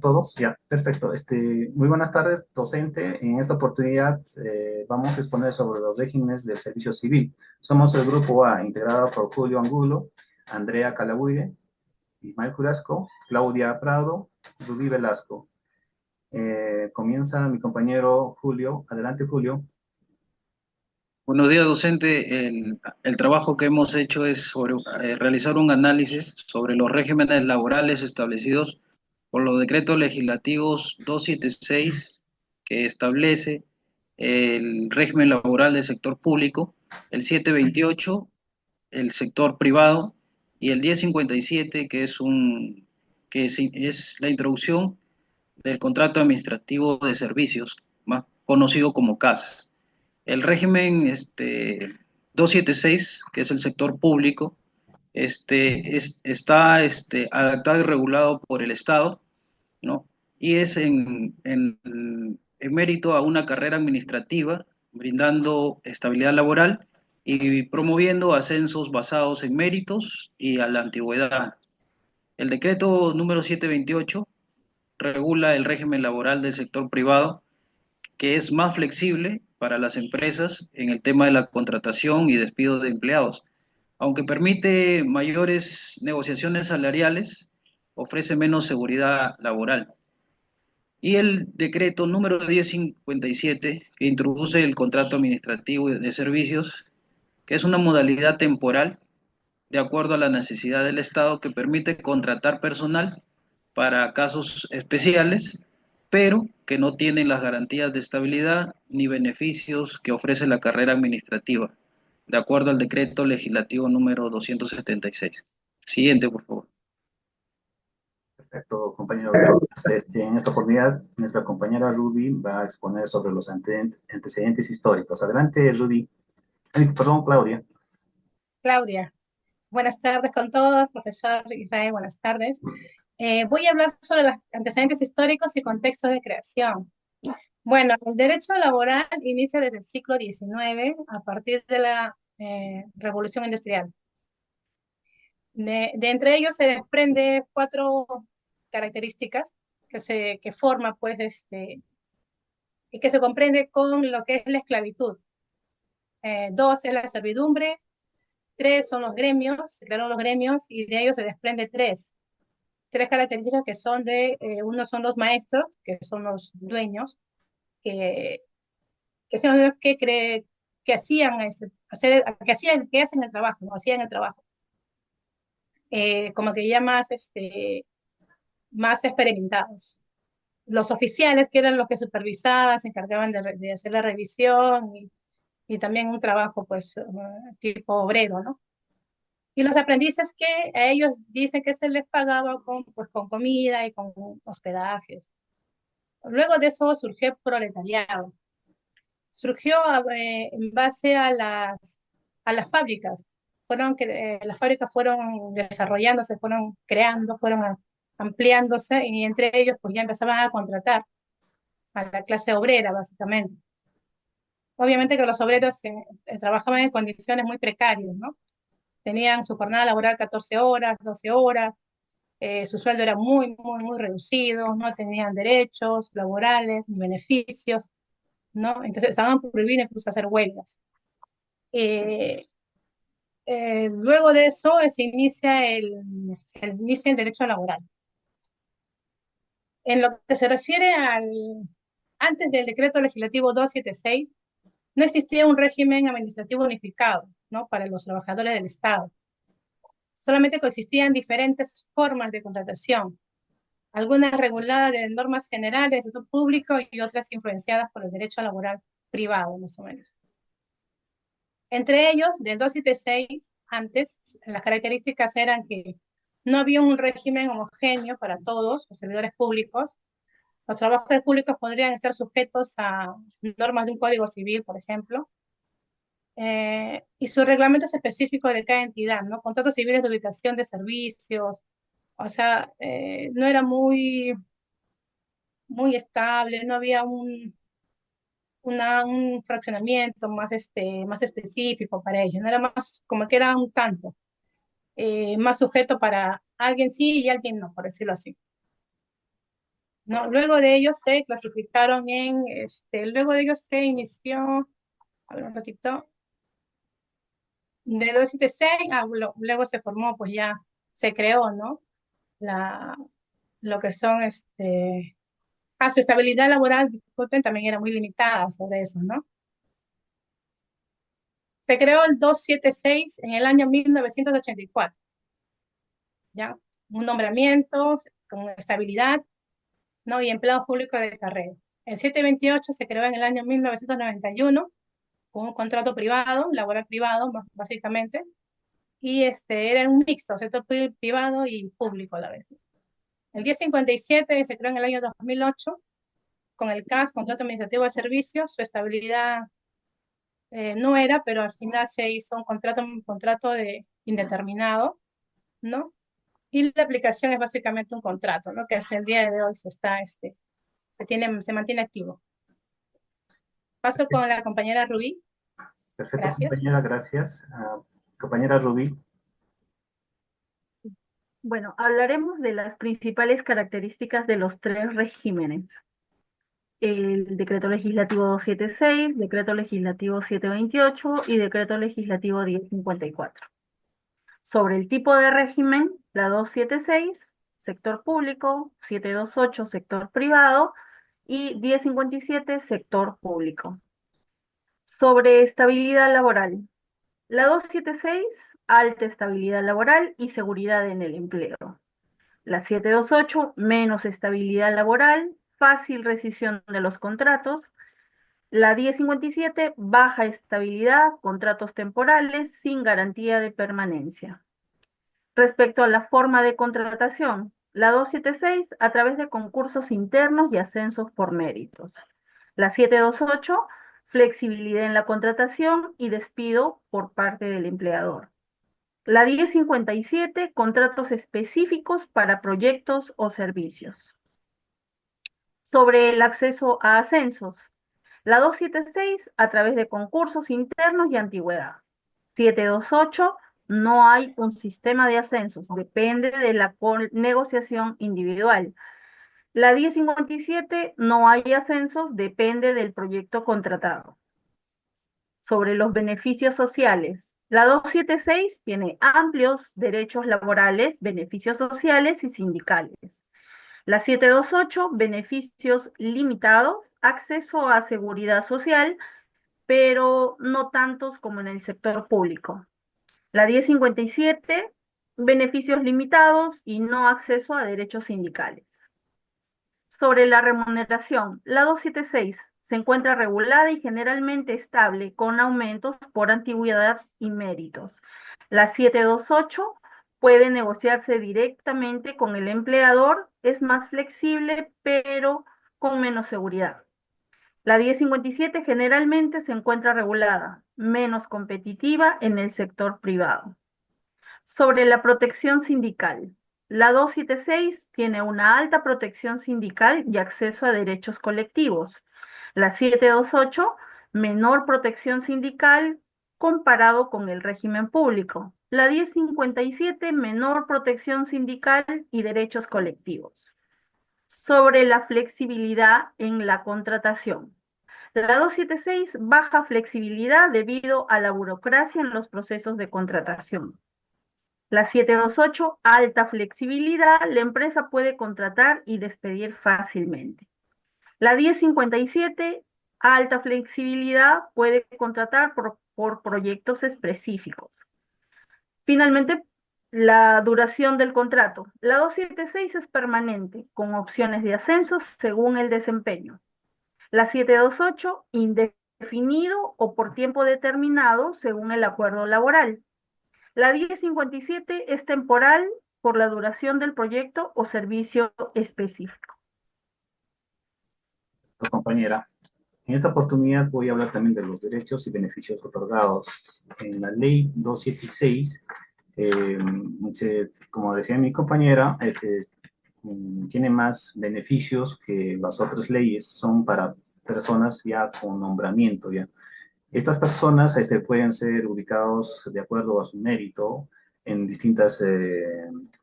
todos? Ya, perfecto. Muy buenas tardes, docente. En esta oportunidad vamos a exponer sobre los regímenes del servicio civil. Somos el grupo A, integrado por Julio Angulo, Andrea Calabuide, Ismael Jurasco, Claudia Prado, Rubí Velasco. Comienza mi compañero Julio. Adelante, Julio. Buenos días, docente. El trabajo que hemos hecho es sobre realizar un análisis sobre los regímenes laborales establecidos por los decretos legislativos 276, que establece el régimen laboral del sector público, el 728, el sector privado, y el 1057, que es la introducción del contrato administrativo de servicios, más conocido como CAS. El régimen 276, que es el sector público, está adaptado y regulado por el Estado, ¿no? Y es en mérito a una carrera administrativa, brindando estabilidad laboral y promoviendo ascensos basados en méritos y a la antigüedad. El decreto número 728 regula el régimen laboral del sector privado, que es más flexible para las empresas en el tema de la contratación y despido de empleados. Aunque permite mayores negociaciones salariales, ofrece menos seguridad laboral. Y el decreto número 1057, que introduce el contrato administrativo de servicios, que es una modalidad temporal de acuerdo a la necesidad del Estado, que permite contratar personal para casos especiales, pero que no tienen las garantías de estabilidad ni beneficios que ofrece la carrera administrativa, de acuerdo al decreto legislativo número 276. Siguiente, por favor. Perfecto, compañero. Gracias. En esta oportunidad, nuestra compañera Ruby va a exponer sobre los antecedentes históricos. Adelante, Ruby. Perdón, Claudia. Claudia, buenas tardes con todos, profesor Israel, buenas tardes. Voy a hablar sobre los antecedentes históricos y contextos de creación. Bueno, el derecho laboral inicia desde el siglo XIX a partir de la Revolución Industrial. De entre ellos se desprende cuatro características que forma, pues, y que se comprende con lo que es la esclavitud. Dos es la servidumbre, tres son los gremios, se crearon los gremios y de ellos se desprende tres características que son uno son los maestros, que son los dueños, que, que son los que hacían, que hacen el trabajo, ¿no? Hacían el trabajo. Como que ya más experimentados. Los oficiales, que eran los que supervisaban, se encargaban de hacer la revisión y también un trabajo, pues, tipo obrero, ¿no? Y los aprendices que a ellos dicen que se les pagaba con comida y con hospedajes. Luego de eso surgió el proletariado. Surgió en base a las fábricas. Las fábricas fueron desarrollándose, fueron creando, ampliándose y entre ellos pues ya empezaban a contratar a la clase obrera básicamente. Obviamente que los obreros trabajaban en condiciones muy precarias, ¿no? Tenían su jornada laboral 14 horas, 12 horas, su sueldo era muy, muy, muy reducido, no tenían derechos laborales ni beneficios, ¿no? Entonces estaban prohibidos incluso hacer huelgas. Eh, Luego de eso se inicia el derecho laboral. En lo que se refiere antes del decreto legislativo 276, no existía un régimen administrativo unificado, ¿no? Para los trabajadores del Estado. Solamente coexistían diferentes formas de contratación, algunas reguladas de normas generales del sector público y otras influenciadas por el derecho laboral privado, más o menos. Entre ellos, del 276, antes, las características eran que no había un régimen homogéneo para todos los servidores públicos. Los trabajadores públicos podrían estar sujetos a normas de un código civil, por ejemplo, y sus reglamentos específicos de cada entidad, ¿no? Contratos civiles de ubicación de servicios, o sea, no era muy estable, no había un fraccionamiento más específico para ellos, no era más como que era un tanto, más sujeto para alguien sí y alguien no, por decirlo así. ¿no? Luego de ellos se clasificaron luego de ellos se inició, a ver un ratito, de 276, luego se formó, pues ya se creó, ¿no? La, lo que son, su estabilidad laboral, disculpen, también era muy limitada sobre eso, ¿no? Se creó el 276 en el año 1984, ¿ya? Un nombramiento con estabilidad, ¿no? Y empleados públicos de carrera. El 728 se creó en el año 1991 con un contrato privado, laboral privado, básicamente, y era un mixto, sector privado y público a la vez. El 1057 se creó en el año 2008 con el CAS, Contrato Administrativo de Servicios. Su estabilidad no era, pero al final se hizo un contrato de indeterminado, ¿no? Y la aplicación es básicamente un contrato, ¿no? Que hasta el día de hoy se mantiene activo. Paso con la compañera Rubí. Perfecto, Gracias. compañera, gracias. Compañera Rubí. Bueno, hablaremos de las principales características de los tres regímenes. El Decreto Legislativo 276, Decreto Legislativo 728 y Decreto Legislativo 1054. Sobre el tipo de régimen, la 276, sector público, 728, sector privado, y 1057, sector público. Sobre estabilidad laboral, la 276, alta estabilidad laboral y seguridad en el empleo. La 728, menos estabilidad laboral, fácil rescisión de los contratos. La 1057, baja estabilidad, contratos temporales sin garantía de permanencia. Respecto a la forma de contratación, la 276, a través de concursos internos y ascensos por méritos. La 728, flexibilidad en la contratación y despido por parte del empleador. La 1057, contratos específicos para proyectos o servicios. Sobre el acceso a ascensos, la 276, a través de concursos internos y antigüedad. 728, no hay un sistema de ascensos, depende de la negociación individual. La 1057, no hay ascensos, depende del proyecto contratado. Sobre los beneficios sociales, la 276 tiene amplios derechos laborales, beneficios sociales y sindicales. La 728, beneficios limitados, acceso a seguridad social, pero no tantos como en el sector público. La 1057, beneficios limitados y no acceso a derechos sindicales. Sobre la remuneración, la 276 se encuentra regulada y generalmente estable con aumentos por antigüedad y méritos. La 728 puede negociarse directamente con el empleador, es más flexible, pero con menos seguridad. La 1057 generalmente se encuentra regulada, menos competitiva en el sector privado. Sobre la protección sindical, la 276 tiene una alta protección sindical y acceso a derechos colectivos. La 728, menor protección sindical comparado con el régimen público. La 1057, menor protección sindical y derechos colectivos. Sobre la flexibilidad en la contratación. La 276, baja flexibilidad debido a la burocracia en los procesos de contratación. La 728, alta flexibilidad, la empresa puede contratar y despedir fácilmente. La 1057, alta flexibilidad, puede contratar por proyectos específicos. Finalmente, la duración del contrato. La 276 es permanente, con opciones de ascenso según el desempeño. La 728, indefinido o por tiempo determinado según el acuerdo laboral. La 1057 es temporal por la duración del proyecto o servicio específico. Compañera, en esta oportunidad voy a hablar también de los derechos y beneficios otorgados. En la ley 276, como decía mi compañera, tiene más beneficios que las otras leyes, son para personas ya con nombramiento, ¿ya? Estas personas pueden ser ubicados de acuerdo a su mérito en distintas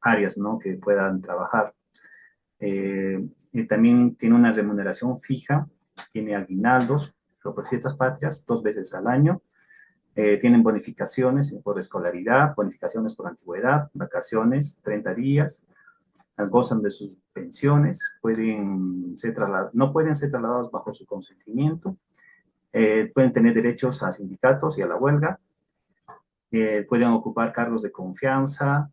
áreas, ¿no?, que puedan trabajar. Y también tiene una remuneración fija, tiene aguinaldos por fiestas patrias 2 veces al año, tienen bonificaciones por escolaridad, bonificaciones por antigüedad, vacaciones, 30 días, gozan de sus pensiones, no pueden ser trasladados bajo su consentimiento, pueden tener derechos a sindicatos y a la huelga, pueden ocupar cargos de confianza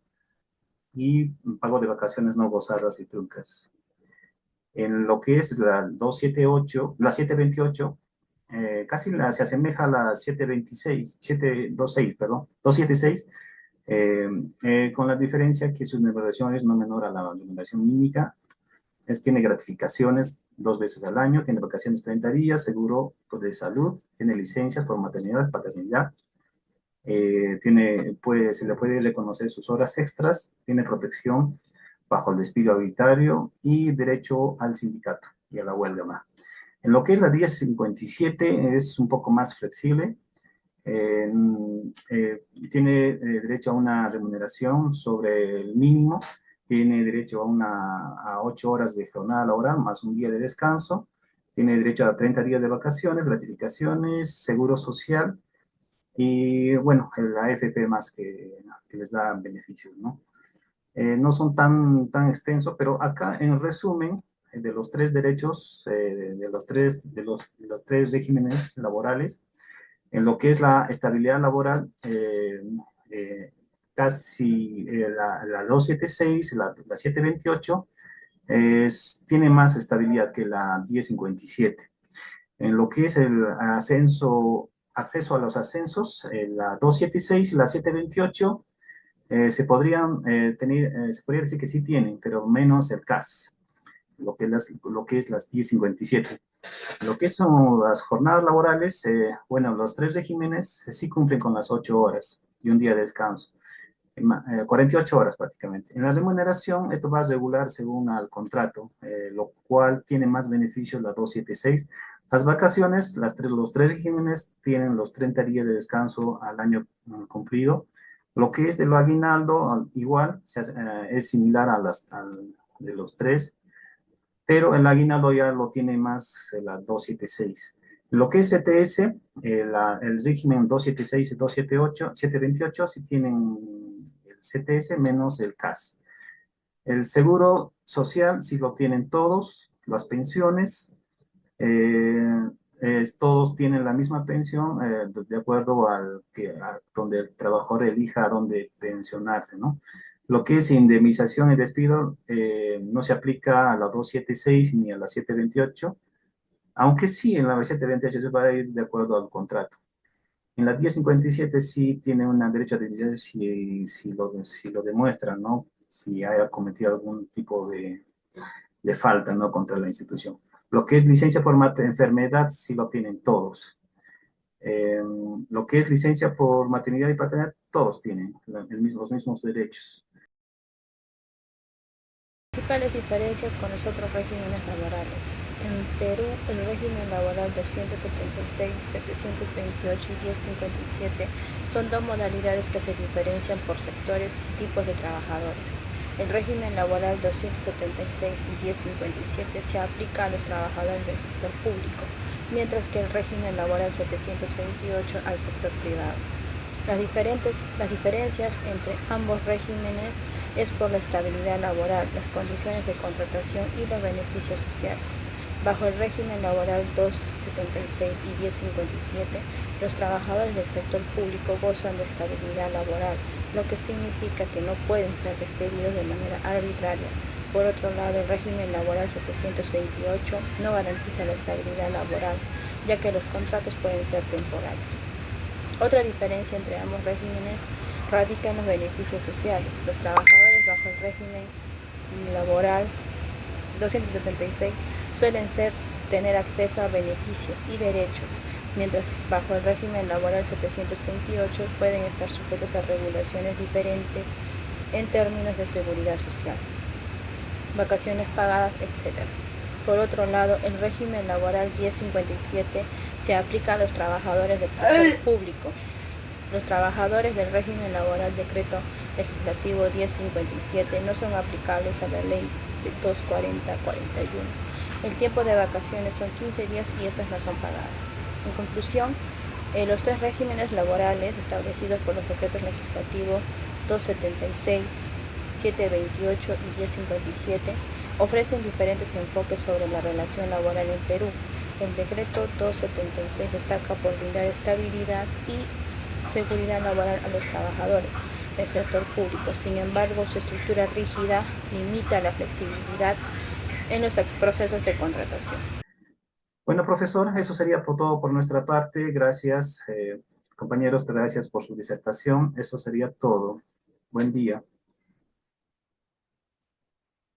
y pago de vacaciones no gozadas y truncas. En lo que es la 278, la 728, casi se asemeja a la 726, 726, perdón, 276, con la diferencia que su remuneración es no menor a la remuneración mínima, tiene gratificaciones 2 veces al año, tiene vacaciones 30 días, seguro de salud, tiene licencias por maternidad, paternidad, se le puede reconocer sus horas extras, tiene protección bajo el despido arbitrario y derecho al sindicato y a la huelga. En lo que es la 1057 es un poco más flexible, tiene derecho a una remuneración sobre el mínimo, tiene derecho a 8 horas de jornada laboral más un día de descanso, tiene derecho a 30 días de vacaciones, gratificaciones, seguro social y, bueno, la AFP más que les da beneficios, ¿no? No son tan extensos, pero acá en resumen de los 3 derechos, de los tres regímenes laborales, en lo que es la estabilidad laboral, casi la 276, la 728, tiene más estabilidad que la 1057. En lo que es el acceso a los ascensos, la 276 y la 728, se podría decir que sí tienen, pero menos el CAS, lo que es las 1057. Lo que son las jornadas laborales, bueno, los 3 regímenes sí cumplen con las 8 horas y un día de descanso, 48 horas prácticamente. En la remuneración, esto va a regular según al contrato, lo cual tiene más beneficios la 276. Las vacaciones, los 3 regímenes tienen los 30 días de descanso al año cumplido. Lo que es de lo aguinaldo, igual, es similar de los 3, pero el aguinaldo ya lo tiene más la 276. Lo que es CTS, el régimen 276 y 278, 728, sí tienen el CTS menos el CAS. El seguro social sí lo tienen todos, las pensiones, todos tienen la misma pensión, de acuerdo a donde el trabajador elija dónde pensionarse, ¿no? Lo que es indemnización y despido no se aplica a la 276 ni a la 728, aunque sí en la 728 se va a ir de acuerdo al contrato. En la 1057 sí tiene un derecho a dignidad si lo demuestra, ¿no? Si haya cometido algún tipo de falta, ¿no?, contra la institución. Lo que es licencia por enfermedad sí lo tienen todos. Lo que es licencia por maternidad y paternidad, todos tienen los mismos derechos. Principales diferencias con los otros regímenes laborales. En Perú, el régimen laboral 276, 728 y 1057 son 2 modalidades que se diferencian por sectores y tipos de trabajadores. El régimen laboral 276 y 1057 se aplica a los trabajadores del sector público, mientras que el régimen laboral 728 al sector privado. Las diferencias entre ambos regímenes es por la estabilidad laboral, las condiciones de contratación y los beneficios sociales. Bajo el régimen laboral 276 y 1057, los trabajadores del sector público gozan de estabilidad laboral, lo que significa que no pueden ser despedidos de manera arbitraria. Por otro lado, el régimen laboral 728 no garantiza la estabilidad laboral, ya que los contratos pueden ser temporales. Otra diferencia entre ambos regímenes radica en los beneficios sociales. Los trabajadores bajo el régimen laboral 276 suelen tener acceso a beneficios y derechos, mientras bajo el régimen laboral 728 pueden estar sujetos a regulaciones diferentes en términos de seguridad social, vacaciones pagadas, etc. Por otro lado, el régimen laboral 1057 se aplica a los trabajadores del sector público. Los trabajadores del régimen laboral decreto Legislativo 1057 no son aplicables a la Ley de 240-41. El tiempo de vacaciones son 15 días y estas no son pagadas. En conclusión, los tres regímenes laborales establecidos por los decretos legislativos 276, 728 y 1057 ofrecen diferentes enfoques sobre la relación laboral en Perú. El decreto 276 destaca por brindar estabilidad y seguridad laboral a los trabajadores del sector público. Sin embargo, su estructura rígida limita la flexibilidad en los procesos de contratación. Bueno, profesor, eso sería todo por nuestra parte. Gracias, compañeros, gracias por su disertación. Eso sería todo. Buen día.